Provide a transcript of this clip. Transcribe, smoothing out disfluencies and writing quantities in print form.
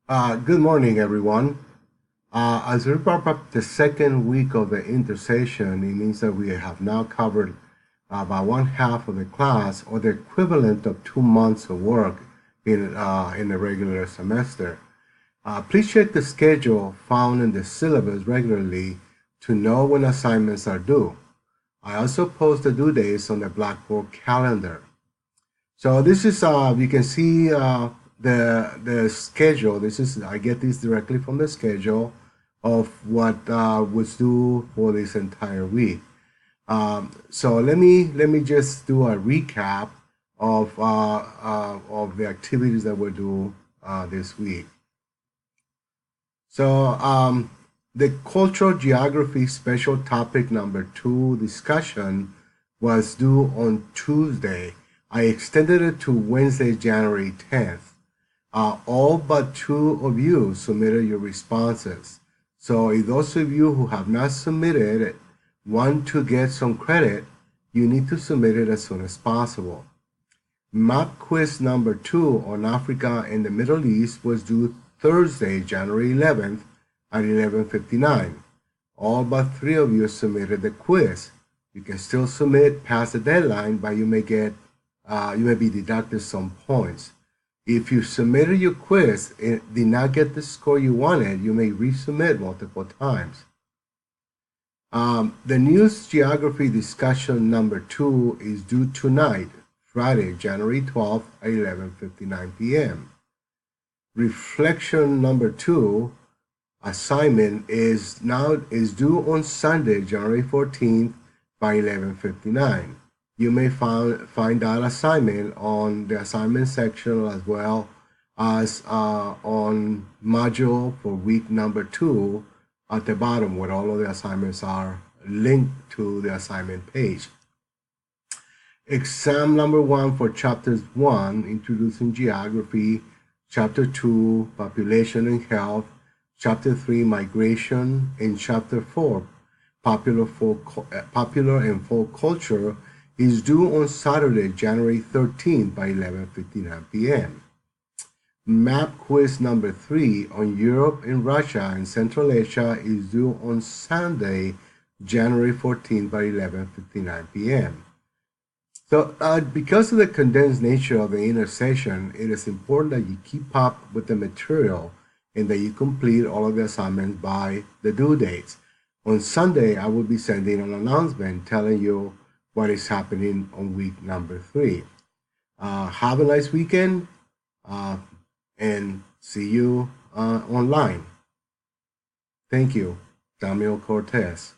Good morning, everyone. As we wrap up the second week of the intersession, it means that we have now covered about one half of the class, or the equivalent of 2 months of work in a regular semester. Please check the schedule found in the syllabus regularly to know when assignments are due. I also post the due dates on the Blackboard calendar. So this is you can see the schedule. This is I get this directly from the schedule of what was due for this entire week. So let me just do a recap of the activities that were due this week. So the cultural geography special topic number 2 discussion was due on Tuesday. I extended it to Wednesday, January 10th. All but two of you submitted your responses. So if those of you who have not submitted want to get some credit, you need to submit it as soon as possible. Map quiz number 2 on Africa and the Middle East was due Thursday, January 11th at 11:59. All but 3 of you submitted the quiz. You can still submit past the deadline, but you may be deducted some points. If you submitted your quiz and did not get the score you wanted, you may resubmit multiple times. The news geography discussion number 2 is due tonight, Friday, January 12th at 11:59 p.m. Reflection number 2 assignment is due on Sunday, January 14th by 11:59. You may find that assignment on the assignment section, as well as on module for week number 2 at the bottom, where all of the assignments are linked to the assignment page. Exam number 1 for chapters 1, Introducing Geography, chapter 2, Population and Health, chapter 3, Migration, and chapter 4, Popular and Folk Culture, is due on Saturday, January 13th by 11:59 p.m. Map quiz number 3 on Europe and Russia and Central Asia is due on Sunday, January 14th by 11:59 p.m. So because of the condensed nature of the intersession, it is important that you keep up with the material and that you complete all of the assignments by the due dates. On Sunday, I will be sending an announcement telling you what is happening on week number 3. Have a nice weekend and see you online. Thank you, Samuel Cortez.